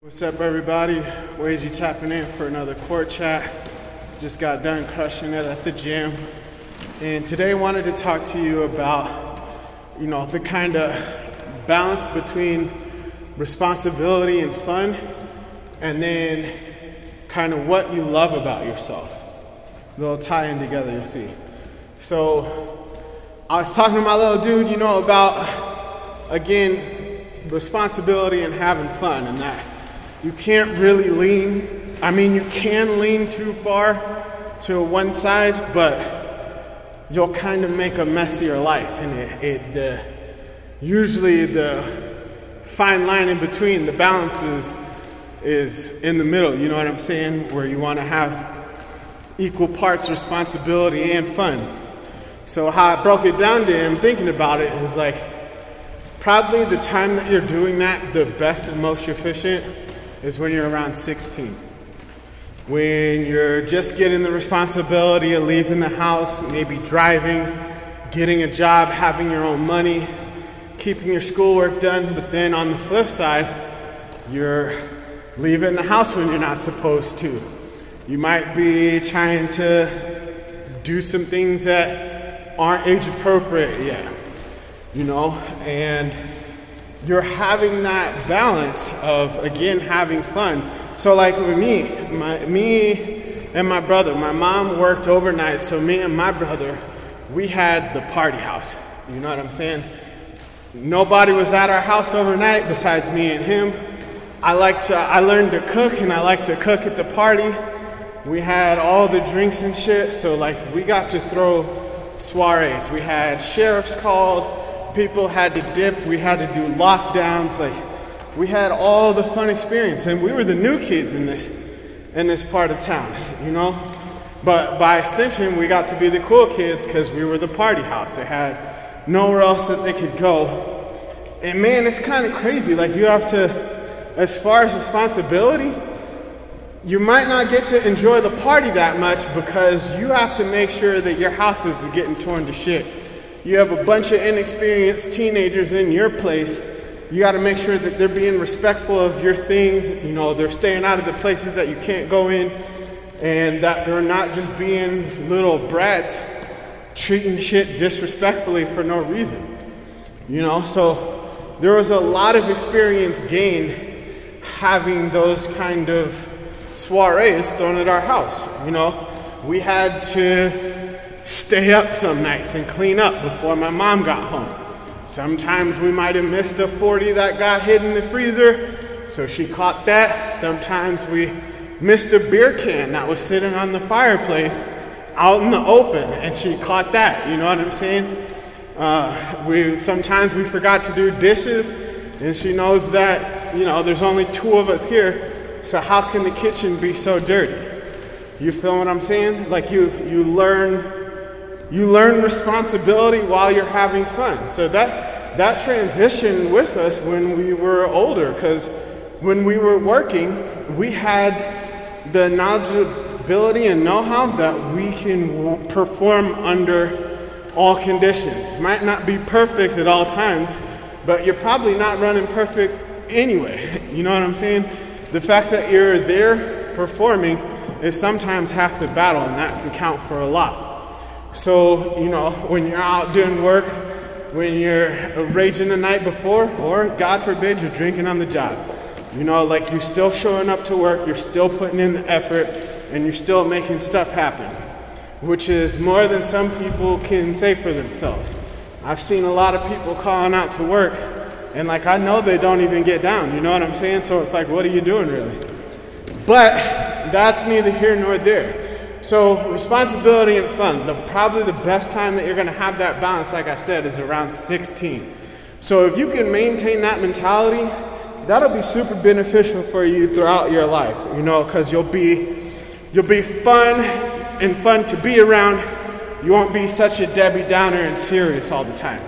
What's up, everybody? Wagey tapping in for another court chat. Just got done crushing it at the gym. And today I wanted to talk to you about, the kind of balance between responsibility and fun, and then kind of what you love about yourself. They'll tie in together, you'll see. So I was talking to my little dude, about, again, responsibility and having fun, and that you can't really you can lean too far to one side, but you'll kind of make a messier life. And usually the fine line in between, the balance is in the middle, you know what I'm saying? Where you want to have equal parts responsibility and fun. So how I broke it down to him, thinking about it, is like, probably the time that you're doing that the best and most efficient is when you're around 16. When you're just getting the responsibility of leaving the house, maybe driving, getting a job, having your own money, keeping your schoolwork done, but then on the flip side, you're leaving the house when you're not supposed to. You might be trying to do some things that aren't age appropriate yet, and you're having that balance of, again, having fun. So like with me and my brother, my mom worked overnight, so me and my brother, we had the party house. You know what I'm saying? Nobody was at our house overnight besides me and him. I learned to cook, and I like to cook at the party. We had all the drinks and shit, so we got to throw soirees. We had sheriffs called. People had to dip, we had to do lockdowns, we had all the fun experience, and we were the new kids in this part of town, But by extension, we got to be the cool kids because we were the party house. They had nowhere else that they could go. And man, it's kind of crazy. You have to, as far as responsibility, you might not get to enjoy the party that much because you have to make sure that your house isn't getting torn to shit. You have a bunch of inexperienced teenagers in your place. You got to make sure that they're being respectful of your things. They're staying out of the places that you can't go in, and that they're not just being little brats treating shit disrespectfully for no reason. So there was a lot of experience gained having those kind of soirees thrown at our house. We had to stay up some nights and clean up before my mom got home. Sometimes we might have missed a 40 that got hid in the freezer, so she caught that. Sometimes we missed a beer can that was sitting on the fireplace out in the open, and she caught that, you know what I'm saying? Sometimes we forgot to do dishes, and she knows that, there's only 2 of us here, so how can the kitchen be so dirty? You feel what I'm saying? You learn responsibility while you're having fun. So that transitioned with us when we were older, because when we were working, we had the knowledgeability and know-how that we can perform under all conditions. Might not be perfect at all times, but you're probably not running perfect anyway. You know what I'm saying? The fact that you're there performing is sometimes half the battle, and that can count for a lot. So, when you're out doing work, when you're raging the night before, or God forbid, you're drinking on the job, you're still showing up to work, you're still putting in the effort, and you're still making stuff happen, which is more than some people can say for themselves. I've seen a lot of people calling out to work, and I know they don't even get down, you know what I'm saying? So it's what are you doing really? But that's neither here nor there. So responsibility and fun, probably the best time that you're going to have that balance, like I said, is around 16. So if you can maintain that mentality, that'll be super beneficial for you throughout your life, because you'll be fun and fun to be around. You won't be such a Debbie Downer and serious all the time.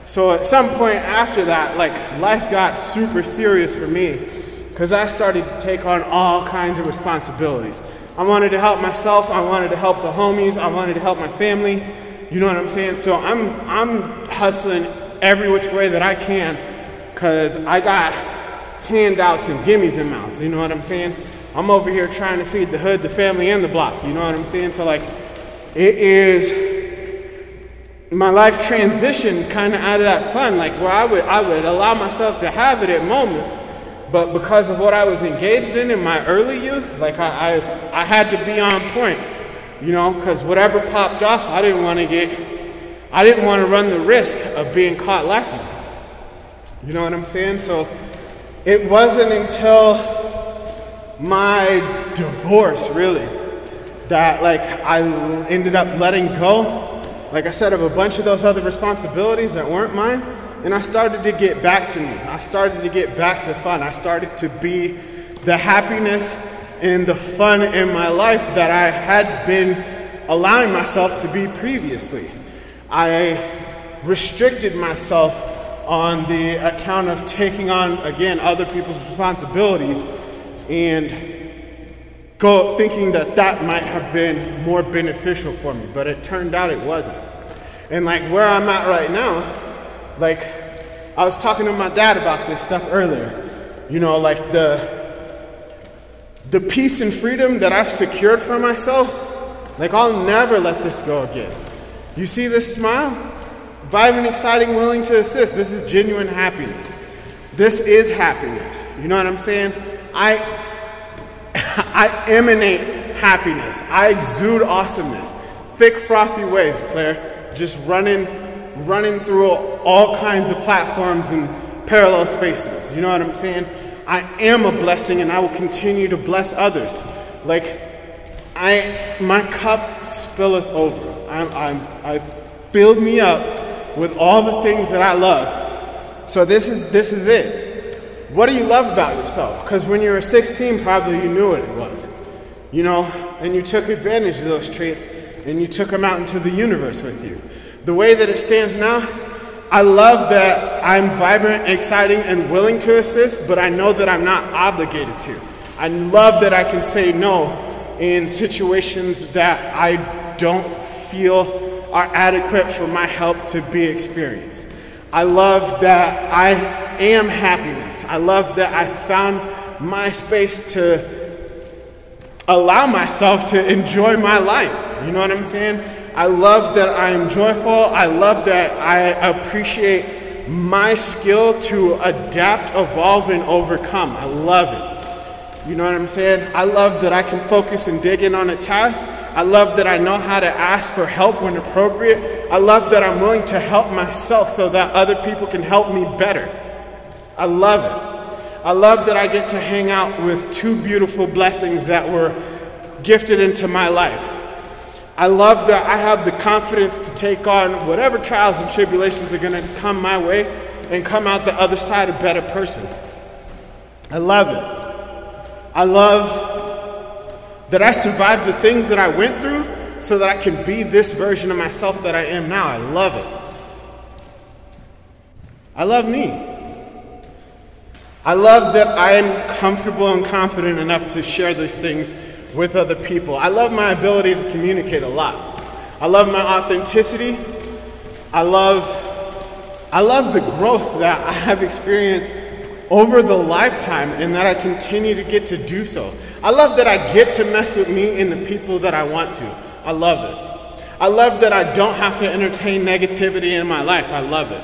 So at some point after that, life got super serious for me, because I started to take on all kinds of responsibilities. I wanted to help myself, I wanted to help the homies, I wanted to help my family, you know what I'm saying? So I'm hustling every which way that I can, because I got handouts and gimmies in mouths, you know what I'm saying? I'm over here trying to feed the hood, the family, and the block, you know what I'm saying? So like, it is my life transition kind of out of that fun, like where I would allow myself to have it at moments, but because of what I was engaged in my early youth, like I had to be on point, you know, because whatever popped off, I didn't want to run the risk of being caught lacking. You know what I'm saying? So it wasn't until my divorce, really, that like I ended up letting go, like I said, of a bunch of those other responsibilities that weren't mine, and I started to get back to me. I started to get back to fun. I started to be the happiness and the fun in my life that I had been allowing myself to be previously. I restricted myself on the account of taking on, again, other people's responsibilities and thinking that that might have been more beneficial for me, but it turned out it wasn't. And like where I'm at right now, like I was talking to my dad about this stuff earlier, you know, like the peace and freedom that I've secured for myself, like I'll never let this go again. You see this smile? Vibrant, exciting, willing to assist. This is genuine happiness. This is happiness. You know what I'm saying? I emanate happiness. I exude awesomeness. Thick, frothy waves, Claire. Just running through all kinds of platforms and parallel spaces. You know what I'm saying? I am a blessing, and I will continue to bless others. Like, my cup spilleth over. I filled me up with all the things that I love. So this is it. What do you love about yourself? Because when you were 16, probably you knew what it was, you know, and you took advantage of those traits and you took them out into the universe with you. The way that it stands now, I love that I'm vibrant, exciting, and willing to assist, but I know that I'm not obligated to. I love that I can say no in situations that I don't feel are adequate for my help to be experienced. I love that I am happiness. I love that I found my space to allow myself to enjoy my life. You know what I'm saying? I love that I am joyful. I love that I appreciate my skill to adapt, evolve, and overcome. I love it. You know what I'm saying? I love that I can focus and dig in on a task. I love that I know how to ask for help when appropriate. I love that I'm willing to help myself so that other people can help me better. I love it. I love that I get to hang out with two beautiful blessings that were gifted into my life. I love that I have the confidence to take on whatever trials and tribulations are going to come my way and come out the other side a better person. I love it. I love that I survived the things that I went through so that I can be this version of myself that I am now. I love it. I love me. I love that I am comfortable and confident enough to share these things with other people. I love my ability to communicate a lot. I love my authenticity. I love the growth that I have experienced over the lifetime and that I continue to get to do so. I love that I get to mess with me and the people that I want to. I love it. I love that I don't have to entertain negativity in my life. I love it.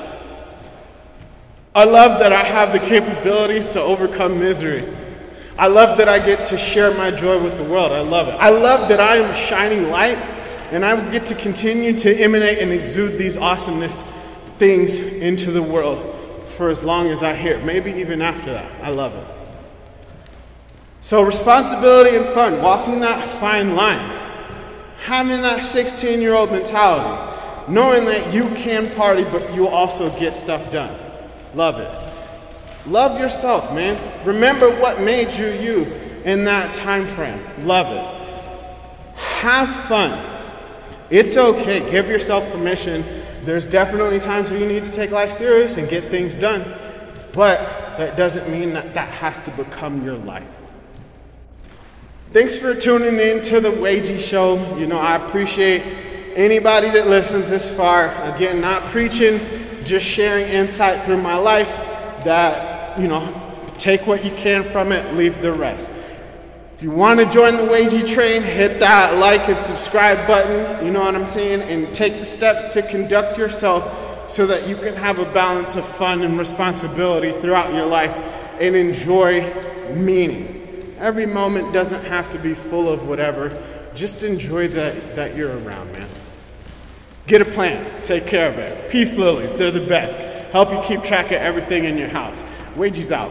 I love that I have the capabilities to overcome misery. I love that I get to share my joy with the world. I love it. I love that I am a shining light and I get to continue to emanate and exude these awesomeness things into the world for as long as I hear, maybe even after that. I love it. So responsibility and fun, walking that fine line, having that 16-year-old mentality, knowing that you can party, but you also get stuff done. Love it. Love yourself, man. Remember what made you you in that time frame. Love it. Have fun. It's okay. Give yourself permission. There's definitely times where you need to take life serious and get things done, but that doesn't mean that that has to become your life. Thanks for tuning in to the Wagey Show. You know, I appreciate anybody that listens this far. Again, not preaching, just sharing insight through my life that, you know, take what you can from it, leave the rest. If you want to join the Wagey train, hit that like and subscribe button, you know what I'm saying, and take the steps to conduct yourself so that you can have a balance of fun and responsibility throughout your life and enjoy meaning. Every moment doesn't have to be full of whatever. Just enjoy that you're around, man. Get a plan. Take care of it. Peace lilies. They're the best. Help you keep track of everything in your house. Wagey's out.